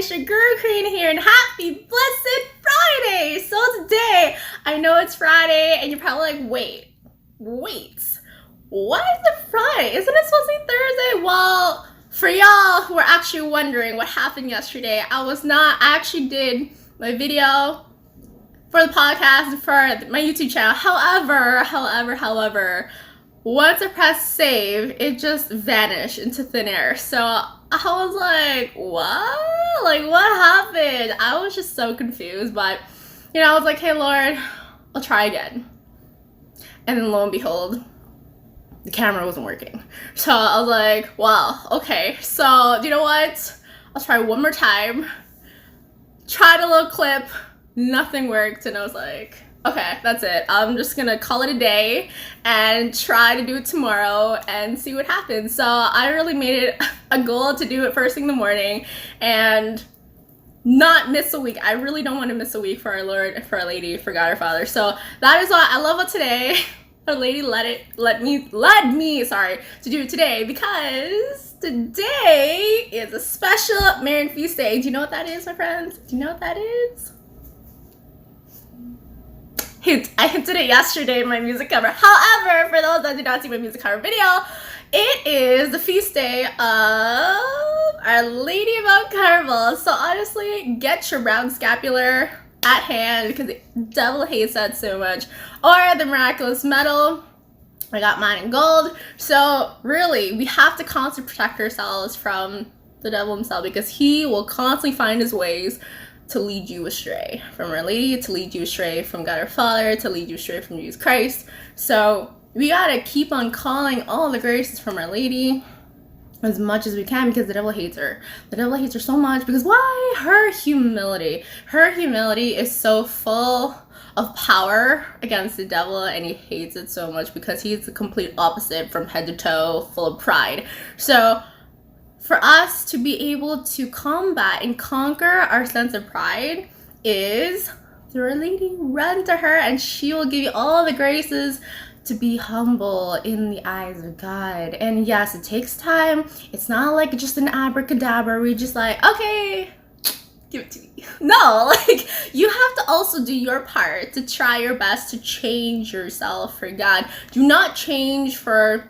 guys, your Guru Queen here, and happy blessed Friday! So today, I know it's Friday, and you're probably like, wait, why is it Friday? Isn't it supposed to be Thursday? Well, for y'all who are actually wondering what happened yesterday, I actually did my video for the podcast for my YouTube channel. However, once I pressed save, it just vanished into thin air. So I was like, what? Like, what happened? I was just so confused, but, I was like, hey, Lord, I'll try again. And then lo and behold, the camera wasn't working. So I was like, wow, okay. So, you know what? I'll try one more time. Tried a little clip, nothing worked, and I was like, okay, that's it. I'm just gonna call it a day and try to do it tomorrow and see what happens. So I really made it a goal to do it first thing in the morning and not miss a week. I really don't want to miss a week for our Lord, for our Lady, for God our Father. So that is why I love it today. Our Lady led me to do it today, because today is a special Marian feast day. Do you know what that is, my friends? Do you know what that is? I hinted it yesterday in my music cover. However, for those that did not see my music cover video, it is the feast day of Our Lady of Mount Carmel. So honestly, get your brown scapular at hand, because the devil hates that so much. Or the miraculous medal. I got mine in gold. So really, we have to constantly protect ourselves from the devil himself, because he will constantly find his ways to lead you astray from Our Lady, to lead you astray from God our Father, to lead you astray from Jesus Christ. So we gotta keep on calling all the graces from Our Lady as much as we can, because the devil hates her. The devil hates her so much because why? Her humility. Her humility is so full of power against the devil, and he hates it so much because he's the complete opposite from head to toe, full of pride. So for us to be able to combat and conquer our sense of pride is through Our Lady. Run to her and she will give you all the graces to be humble in the eyes of God. And yes, it takes time. It's not like just an abracadabra where you're just like, okay, give it to me. No, like, you have to also do your part to try your best to change yourself for God. Do not change for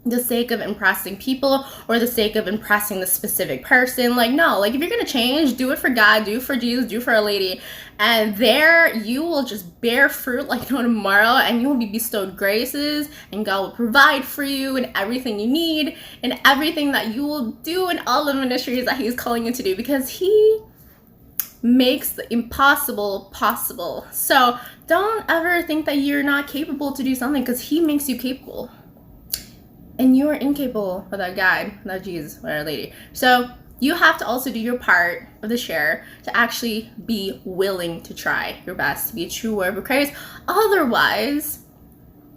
the sake of impressing people or the sake of impressing the specific person. Like, no, like, if you're gonna change, do it for God, do it for Jesus, do it for Our Lady, and there you will just bear fruit like no tomorrow, and you will be bestowed graces, and God will provide for you and everything you need and everything that you will do in all the ministries that he's calling you to do, because he makes the impossible possible. So don't ever think that you're not capable to do something, because he makes you capable. And you are incapable without God, without Jesus, without Our Lady. So you have to also do your part of the share to actually be willing to try your best to be a true warrior of Christ. Otherwise,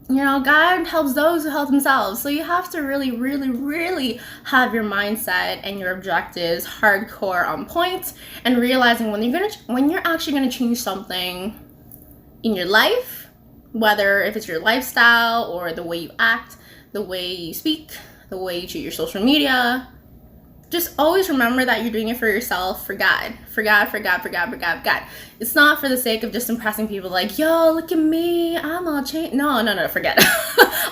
God helps those who help themselves. So you have to really have your mindset and your objectives hardcore on point, and realizing when you're actually gonna change something in your life, whether if it's your lifestyle or the way you act, the way you speak, the way you treat your social media, just always remember that you're doing it for yourself, for God. It's not for the sake of just impressing people like, yo, look at me, I'm all changed. No, forget it.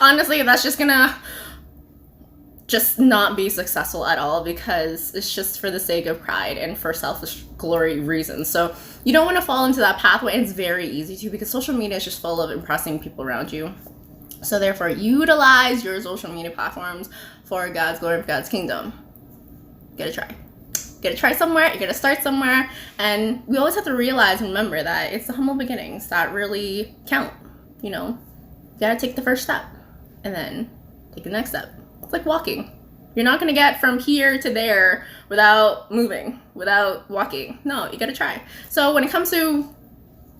Honestly, that's just gonna just not be successful at all, because it's just for the sake of pride and for selfish glory reasons. So you don't want to fall into that pathway, and it's very easy to, because social media is just full of impressing people around you. So therefore, utilize your social media platforms for God's glory, for God's kingdom. Gotta try somewhere. You gotta start somewhere. And we always have to realize and remember that it's the humble beginnings that really count. You gotta take the first step and then take the next step. It's like walking. You're not gonna get from here to there without moving, without walking. No, you gotta try. So when it comes to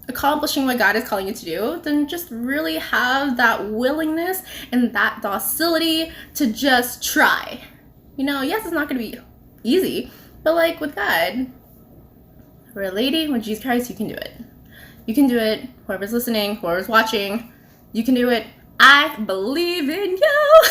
accomplishing what God is calling you to do, then just really have that willingness and that docility to just try. Yes, it's not going to be easy, but like with God, for Our Lady, with Jesus Christ, you can do it. You can do it. Whoever's listening, whoever's watching, you can do it. I believe in you.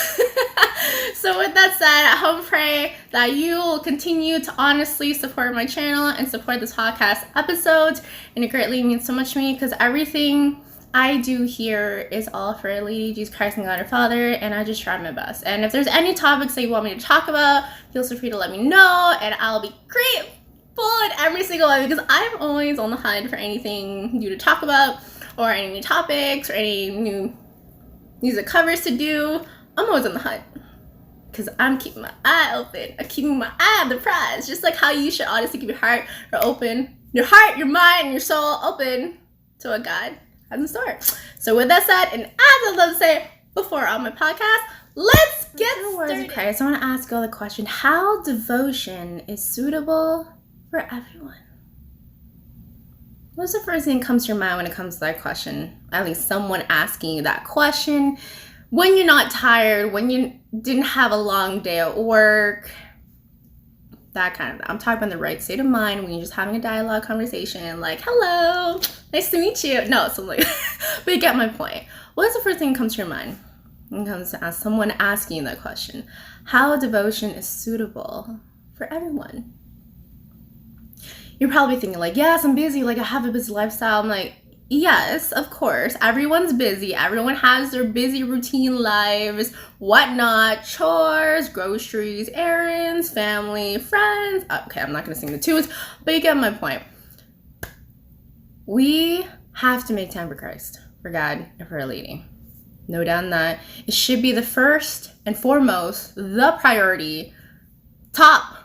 So with that said, I hope and pray that you will continue to honestly support my channel and support this podcast episode. And it greatly means so much to me because everything I do here is all for Lady Jesus Christ and God our Father, and I just try my best. And if there's any topics that you want me to talk about, feel so free to let me know, and I'll be grateful in every single one because I'm always on the hunt for anything new to talk about, or any new topics, or any new music covers to do. I'm always on the hunt because I'm keeping my eye open. I'm keeping my eye on the prize, just like how you should honestly keep your heart open, your heart, your mind, and your soul open to what God has in store. So with that said, and as I love to say before on my podcast, let's get started. Christ, I want to ask y'all the question: how devotion is suitable for everyone? What's the first thing that comes to your mind when it comes to that question? At least someone asking you that question when you're not tired, when you didn't have a long day at work, that kind of. I'm talking about the right state of mind when you're just having a dialogue conversation, like, hello, nice to meet you. No, something like but you get my point. What's the first thing that comes to your mind when it comes to someone asking you that question? How devotion is suitable for everyone? You're probably thinking like, yes, I'm busy, like I have a busy lifestyle. I'm like, yes, of course, everyone's busy. Everyone has their busy routine lives, whatnot, chores, groceries, errands, family, friends. Okay, I'm not gonna sing the tunes, but you get my point. We have to make time for Christ, for God, and for Our Lady. No doubt in that. It should be the first and foremost, the priority, top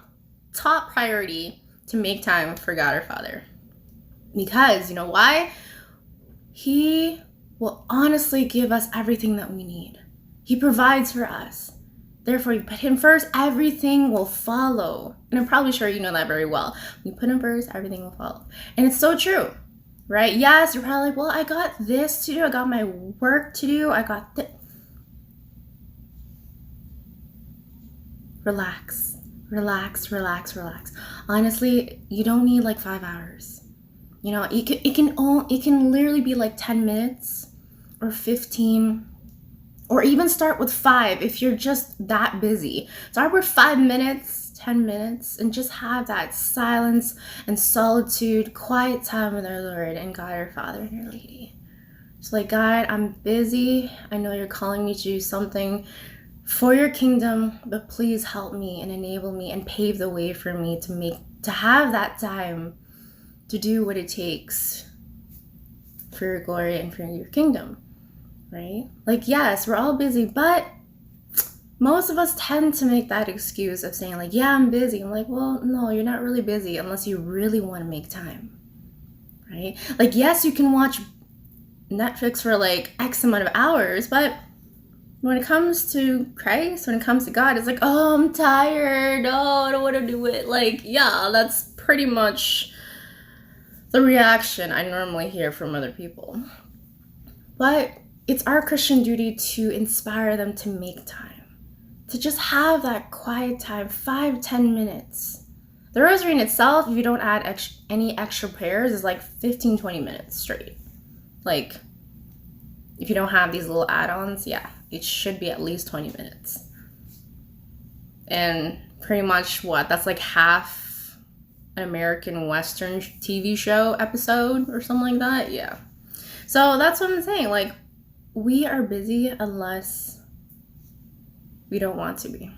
priority to make time for God our Father. Because, you know why? He will honestly give us everything that we need. He provides for us. Therefore, you put Him first, everything will follow. And I'm probably sure you know that very well. When you put Him first, everything will follow. And it's so true, right? Yes, you're probably like, well, I got this to do. I got my work to do. I got this. Relax. Honestly, you don't need like 5 hours. You know, it can literally be like 10 minutes or 15, or even start with 5 if you're just that busy. Start with 5 minutes, 10 minutes, and just have that silence and solitude, quiet time with our Lord and God our Father and Our Lady. It's like, God, I'm busy. I know you're calling me to do something for your kingdom, but please help me and enable me and pave the way for me to have that time to do what it takes for your glory and for your kingdom, right? Like, yes, we're all busy, but most of us tend to make that excuse of saying like, yeah, I'm busy. I'm like, well, no, you're not really busy unless you really want to make time, right? Like, yes, you can watch Netflix for like X amount of hours, but when it comes to Christ, when it comes to God, it's like, oh, I'm tired. Oh, I don't want to do it. Like, yeah, that's pretty much the reaction I normally hear from other people. But it's our Christian duty to inspire them to make time, to just have that quiet time, 5-10 minutes. The rosary in itself, if you don't add any extra prayers, is like 15-20 minutes straight. Like, if you don't have these little add-ons, yeah, it should be at least 20 minutes. And pretty much that's like half an American Western TV show episode or something like that. Yeah. So that's what I'm saying. Like, we are busy unless we don't want to be.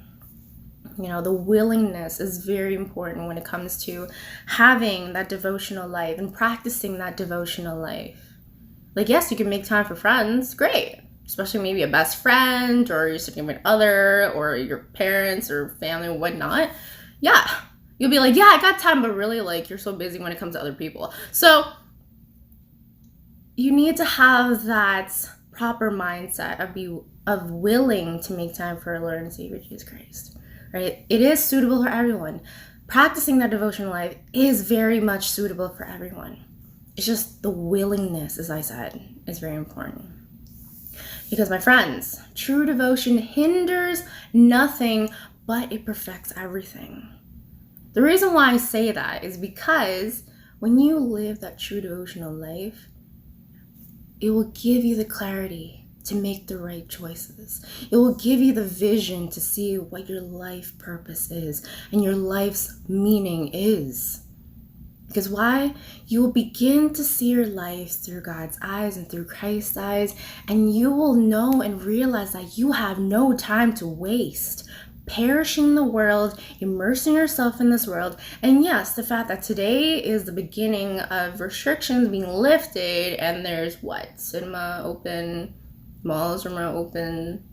You know, the willingness is very important when it comes to having that devotional life and practicing that devotional life. Like, yes, you can make time for friends. Great. Especially maybe a best friend or your significant other or your parents or family or whatnot. Yeah. You'll be like, yeah, I got time, but really, like, you're so busy when it comes to other people. So you need to have that proper mindset of willing to make time for our Lord and Savior Jesus Christ, right? It is suitable for everyone. Practicing that devotional life is very much suitable for everyone. It's just the willingness, as I said, is very important. Because, my friends, true devotion hinders nothing, but it perfects everything. The reason why I say that is because when you live that true devotional life, it will give you the clarity to make the right choices. It will give you the vision to see what your life purpose is and your life's meaning is. Because why? You will begin to see your life through God's eyes and through Christ's eyes, and you will know and realize that you have no time to waste perishing in the world, immersing yourself in this world. And yes, the fact that today is the beginning of restrictions being lifted, and there's cinema open, malls are more open,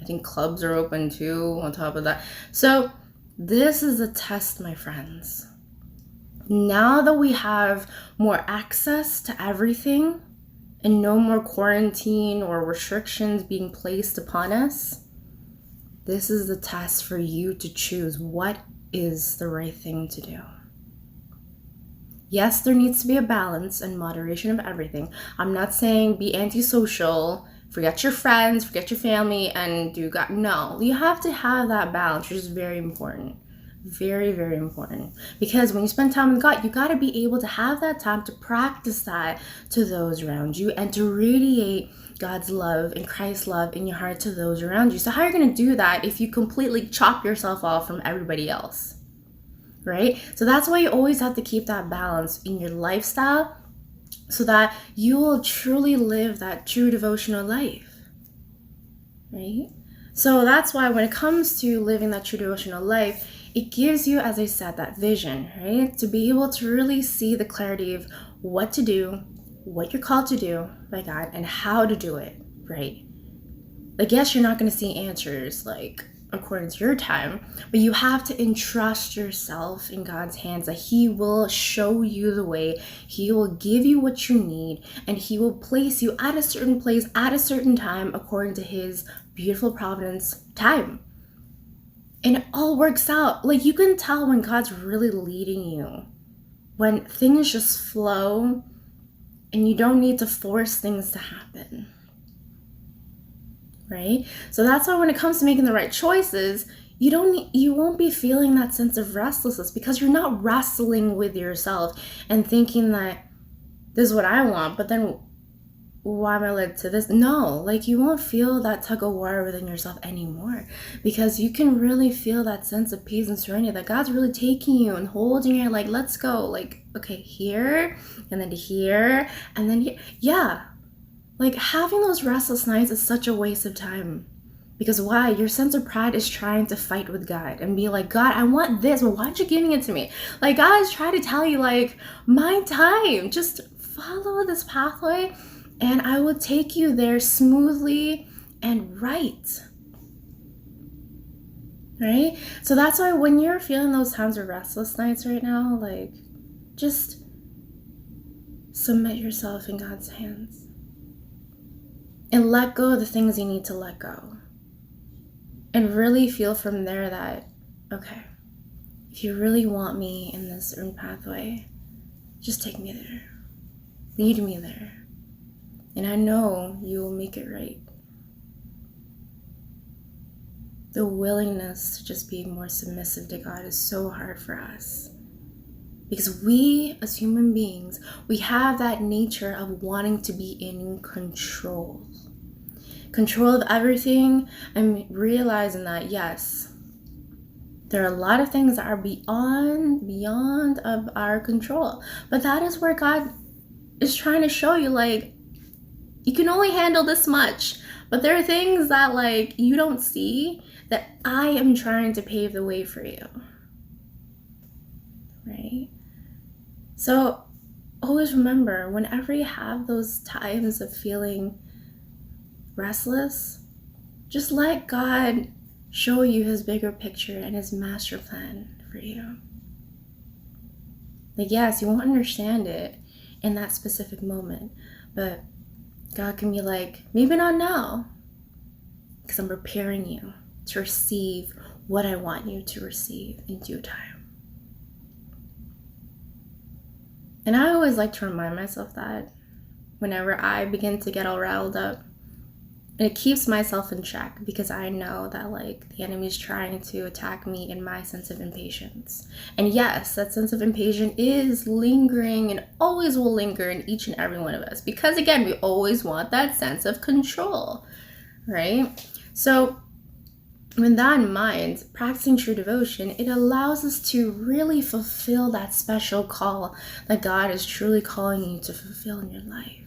I think clubs are open too on top of that. So this is a test, my friends. Now that we have more access to everything and no more quarantine or restrictions being placed upon us, this is the test for you to choose what is the right thing to do. Yes, there needs to be a balance and moderation of everything. I'm not saying be antisocial, forget your friends, forget your family, and do God. No, you have to have that balance, which is very important. Very, very important. Because when you spend time with God, you got to be able to have that time to practice that to those around you and to radiate God's love and Christ's love in your heart to those around you. So how are you going to do that if you completely chop yourself off from everybody else? Right? So that's why you always have to keep that balance in your lifestyle so that you will truly live that true devotional life. Right? So that's why when it comes to living that true devotional life, it gives you, as I said, that vision, right? To be able to really see the clarity of what to do, what you're called to do by God, and how to do it, right? Like, yes, you're not going to see answers, like, according to your time, but you have to entrust yourself in God's hands, that He will show you the way, He will give you what you need, and He will place you at a certain place at a certain time according to His beautiful providence time. And it all works out. Like, you can tell when God's really leading you, when things just flow and you don't need to force things to happen. Right? So that's why when it comes to making the right choices, you won't be feeling that sense of restlessness, because you're not wrestling with yourself and thinking that this is what I want, but then why am I led to this? No, like, you won't feel that tug of war within yourself anymore, because you can really feel that sense of peace and serenity that God's really taking you and holding you, like, let's go, like, okay, here, and then here, and then here. Yeah, like, having those restless nights is such a waste of time. Because why? Your sense of pride is trying to fight with God and be like, God, I want this. Well, why aren't you giving it to me? Like, God is trying to tell you, like, my time, just follow this pathway and I will take you there smoothly and right. Right? So that's why when you're feeling those times of restless nights right now, like, just submit yourself in God's hands and let go of the things you need to let go. And really feel from there that, okay, if you really want me in this certain pathway, just take me there. Lead me there. And I know you will make it right. The willingness to just be more submissive to God is so hard for us. Because we, as human beings, we have that nature of wanting to be in control. Control of everything, and realizing that, yes, there are a lot of things that are beyond of our control. But that is where God is trying to show you, like, you can only handle this much. But there are things that, like, you don't see that I am trying to pave the way for you. Right? So always remember, whenever you have those times of feeling restless, just let God show you His bigger picture and His master plan for you. Like, yes, you won't understand it in that specific moment, but God can be like, maybe not now, because I'm preparing you to receive what I want you to receive in due time. And I always like to remind myself that whenever I begin to get all riled up, And it keeps myself in check because I know that like the enemy is trying to attack me in my sense of impatience. And yes, that sense of impatience is lingering and always will linger in each and every one of us. Because again, we always want that sense of control, right? So with that in mind, practicing true devotion, it allows us to really fulfill that special call that God is truly calling you to fulfill in your life.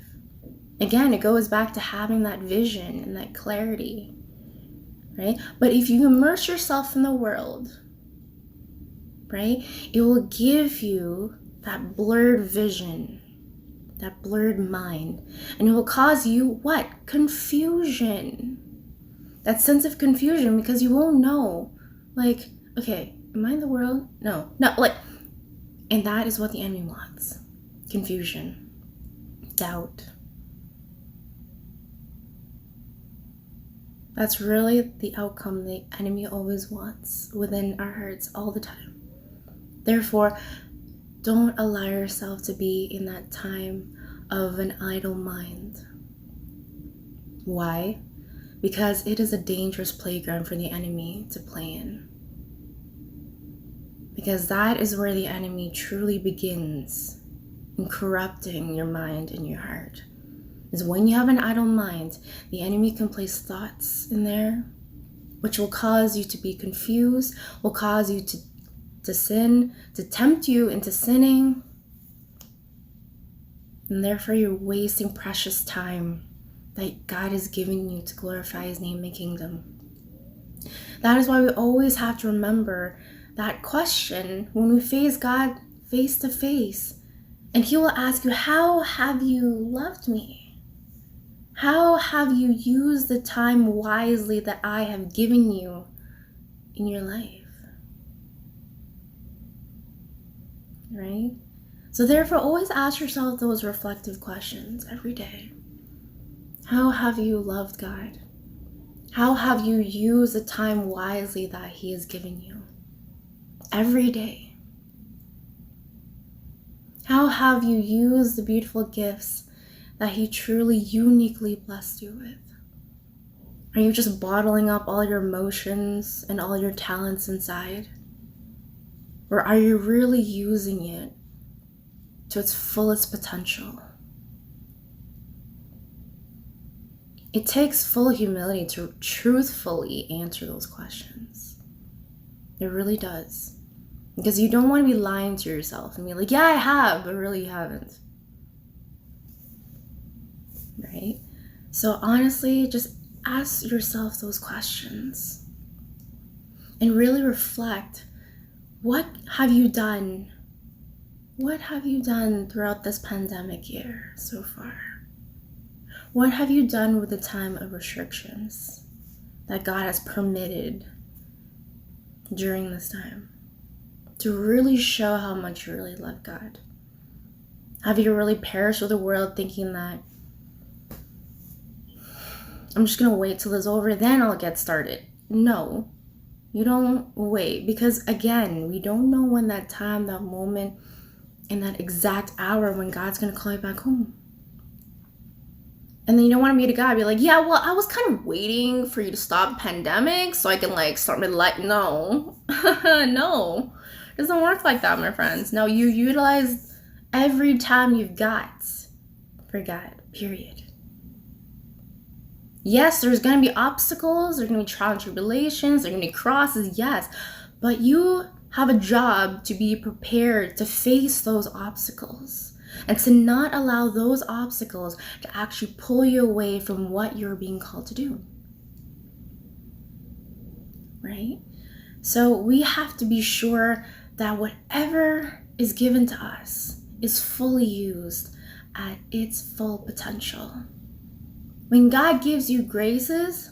Again, it goes back to having that vision and that clarity, right? But if you immerse yourself in the world, right, it will give you that blurred vision, that blurred mind, and it will cause you what? Confusion. That sense of confusion because you won't know, like, okay, am I in the world? No, like, and that is what the enemy wants. Confusion, doubt. That's really the outcome the enemy always wants within our hearts all the time. Therefore, don't allow yourself to be in that time of an idle mind. Why? Because it is a dangerous playground for the enemy to play in. Because that is where the enemy truly begins in corrupting your mind and your heart. Is when you have an idle mind, the enemy can place thoughts in there, which will cause you to be confused, will cause you to sin, to tempt you into sinning. And therefore you're wasting precious time that God is giving you to glorify his name and kingdom. That is why we always have to remember that question when we face God face to face. And he will ask you, how have you loved me? How have you used the time wisely that I have given you in your life? Right? So therefore, always ask yourself those reflective questions every day. How have you loved God? How have you used the time wisely that he has given you? Every day. How have you used the beautiful gifts that he truly uniquely blessed you with? Are you just bottling up all your emotions and all your talents inside? Or are you really using it to its fullest potential? It takes full humility to truthfully answer those questions. It really does. Because you don't want to be lying to yourself and be like, yeah, I have, but really you haven't. Right? So honestly, just ask yourself those questions and really reflect. What have you done? What have you done throughout this pandemic year so far? What have you done with the time of restrictions that God has permitted during this time to really show how much you really love God? Have you really perished with the world thinking that I'm just going to wait till it's over, then I'll get started? No, you don't wait, because again, we don't know when that time, that moment, and that exact hour when God's going to call you back home. And then you don't want to meet a God, be like, yeah, well, I was kind of waiting for you to stop the pandemic so I can like start my life. No, no, it doesn't work like that, my friends. No, you utilize every time you've got for God, period. Yes, there's going to be obstacles, there's going to be trials and tribulations, there's going to be crosses, yes. But you have a job to be prepared to face those obstacles and to not allow those obstacles to actually pull you away from what you're being called to do. Right? So we have to be sure that whatever is given to us is fully used at its full potential. When God gives you graces,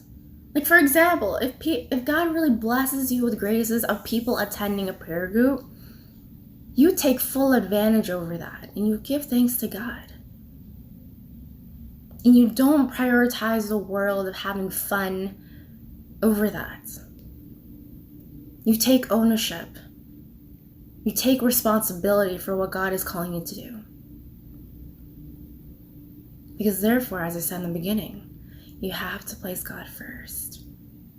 like for example, if God really blesses you with graces of people attending a prayer group, you take full advantage over that and you give thanks to God. And you don't prioritize the world of having fun over that. You take ownership. You take responsibility for what God is calling you to do. Because therefore, as I said in the beginning, You have to place God first,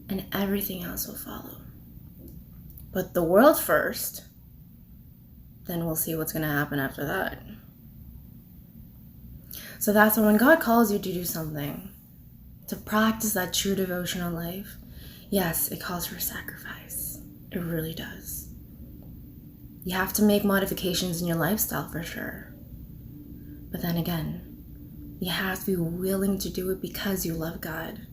and everything else will follow. Put the world first, then we'll see what's going to happen after that. So that's when God calls you to do something, to practice that true devotional life, yes, it calls for sacrifice. It really does. You have to make modifications in your lifestyle for sure. But then again, you have to be willing to do it because you love God,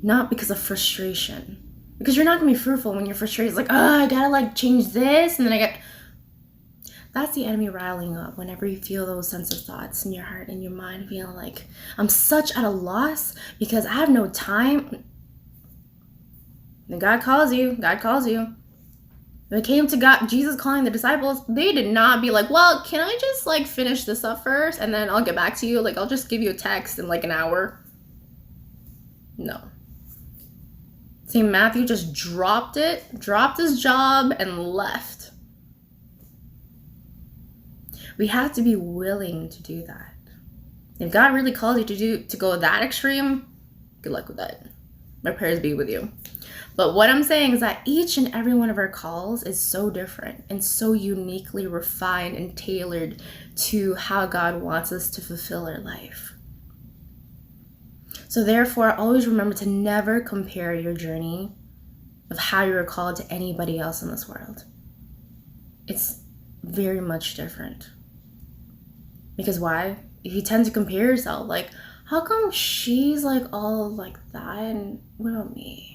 not because of frustration. Because you're not going to be fruitful when you're frustrated. It's like, oh, I got to change this. And then that's the enemy riling up whenever you feel those sense of thoughts in your heart and your mind, feeling like I'm such at a loss because I have no time. Then God calls you. God calls you. When it came to God, Jesus calling the disciples, they did not be like, well, can I just finish this up first and then I'll get back to you? I'll just give you a text in an hour. No. See, Matthew just dropped his job and left. We have to be willing to do that. If God really calls you to go that extreme, good luck with that. My prayers be with you. But what I'm saying is that each and every one of our calls is so different and so uniquely refined and tailored to how God wants us to fulfill our life. So therefore, always remember to never compare your journey of how you're called to anybody else in this world. It's very much different. Because why? If you tend to compare yourself, how come she's all like that and what about me?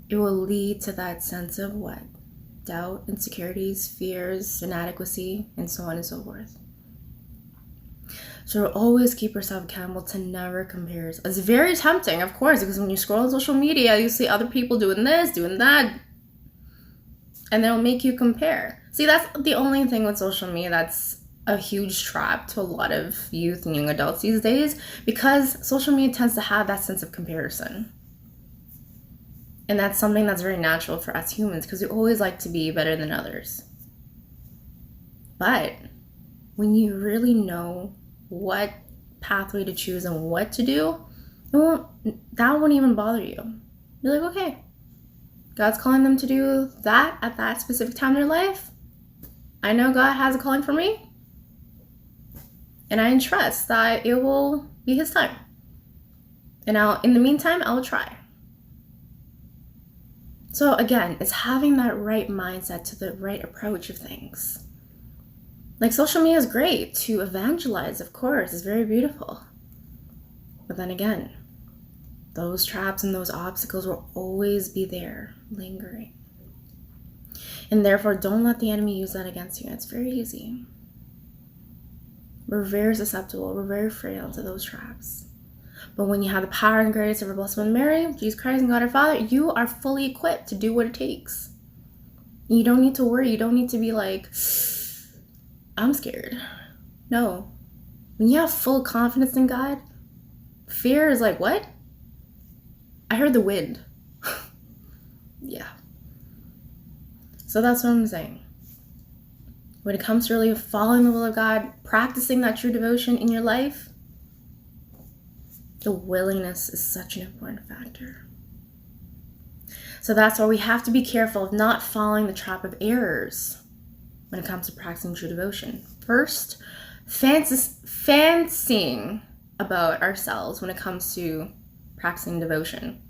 It will lead to that sense of what? Doubt, insecurities, fears, inadequacy, and so on and so forth. So always keep yourself accountable to never compare yourself. It's very tempting, of course, because when you scroll on social media, you see other people doing this, doing that, and they'll make you compare. See, that's the only thing with social media that's a huge trap to a lot of youth and young adults these days, because social media tends to have that sense of comparison. And that's something that's very natural for us humans, because we always like to be better than others. But when you really know what pathway to choose and what to do, that won't even bother you. You're like, okay, God's calling them to do that at that specific time in their life. I know God has a calling for me, and I trust that it will be His time. And in the meantime, I'll try. So again, it's having that right mindset to the right approach of things. Social media is great to evangelize, of course, it's very beautiful. But then again, those traps and those obstacles will always be there, lingering. And therefore, don't let the enemy use that against you. It's very easy. We're very susceptible. We're very frail to those traps. But when you have the power and grace of our Blessed Mother Mary, Jesus Christ, and God our Father, you are fully equipped to do what it takes. You don't need to worry. You don't need to be like, I'm scared. No. When you have full confidence in God, fear is like, what? I heard the wind. Yeah. So that's what I'm saying. When it comes to really following the will of God, practicing that true devotion in your life, the willingness is such an important factor. So that's why we have to be careful of not following the trap of errors when it comes to practicing true devotion. First, fancying about ourselves when it comes to practicing devotion.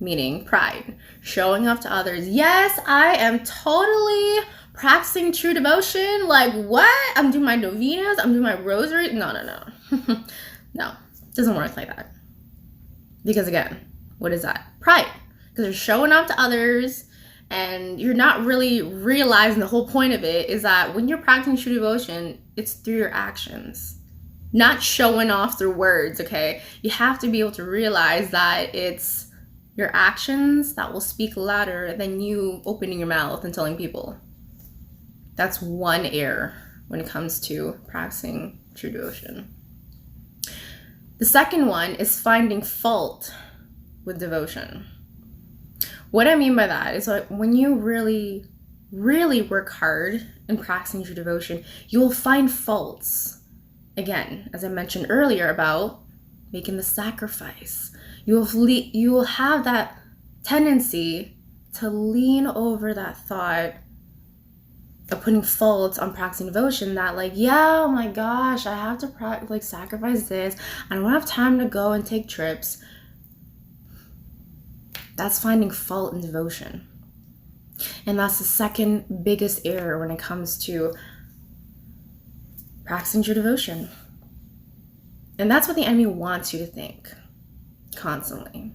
Meaning pride, showing off to others. Yes, I am totally practicing true devotion. What? I'm doing my novenas, I'm doing my rosary. No. No, it doesn't work like that. Because again, what is that? Pride. Because you're showing off to others and you're not really realizing the whole point of it is that when you're practicing true devotion, it's through your actions. Not showing off through words, okay? You have to be able to realize that it's your actions that will speak louder than you opening your mouth and telling people. That's one error when it comes to practicing true devotion. The second one is finding fault with devotion. What I mean by that is when you really, really work hard in practicing true devotion, you will find faults. Again, as I mentioned earlier about making the sacrifice. You will have that tendency to lean over that thought of putting fault on practicing devotion, that like, yeah, oh my gosh, I have to sacrifice this. I don't have time to go and take trips. That's finding fault in devotion. And that's the second biggest error when it comes to practicing your devotion. And that's what the enemy wants you to think constantly.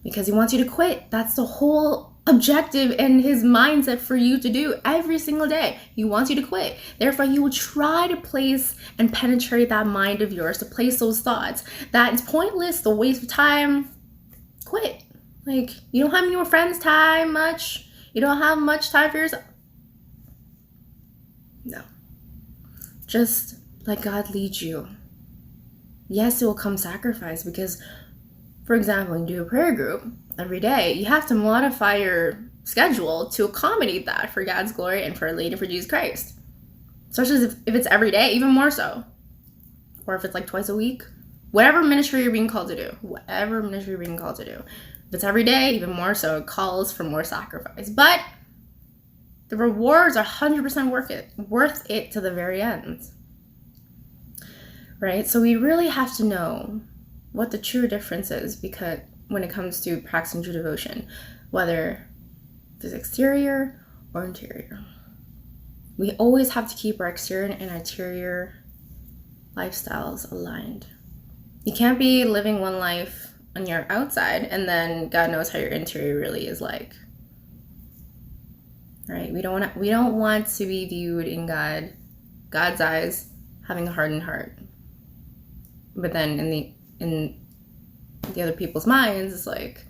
Because he wants you to quit. That's the whole objective and his mindset for you to do every single day. He wants you to quit. Therefore, he will try to place and penetrate that mind of yours, to place those thoughts that it's pointless, the waste of time. Quit. Like, you don't have any more friends time much. You don't have much time for yourself. No. Just let God lead you. Yes, it will come sacrifice because, for example, when you do a prayer group every day, you have to modify your schedule to accommodate that for God's glory and for Our Lady, for Jesus Christ. Especially if it's every day, even more so. Or if it's like twice a week. Whatever ministry you're being called to do. Whatever ministry you're being called to do. If it's every day, even more so, it calls for more sacrifice. But the rewards are 100% worth it to the very end. Right? So we really have to know what the true difference is, because when it comes to practicing true devotion, whether it's exterior or interior. We always have to keep our exterior and interior lifestyles aligned. You can't be living one life on your outside and then God knows how your interior really is like. Right? We don't want to be viewed in God's eyes having a hardened heart. But then in the other people's minds, it's like,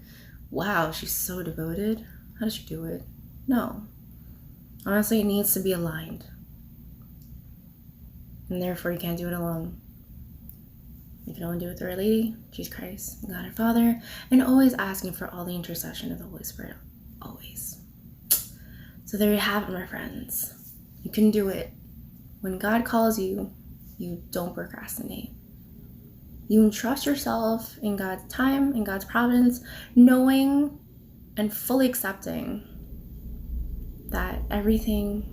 wow, she's so devoted. How does she do it? No. Honestly, it needs to be aligned. And therefore, you can't do it alone. You can only do it through Our Lady, Jesus Christ, God our Father, and always asking for all the intercession of the Holy Spirit. Always. So there you have it, my friends. You can do it. When God calls you, you don't procrastinate. You entrust yourself in God's time, in God's providence, knowing and fully accepting that everything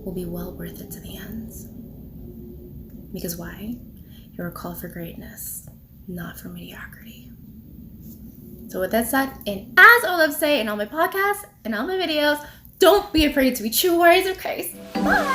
will be well worth it to the ends. Because why? You were called for greatness, not for mediocrity. So with that said, and as I love to say in all my podcasts and all my videos, don't be afraid to be true warriors of Christ. Bye!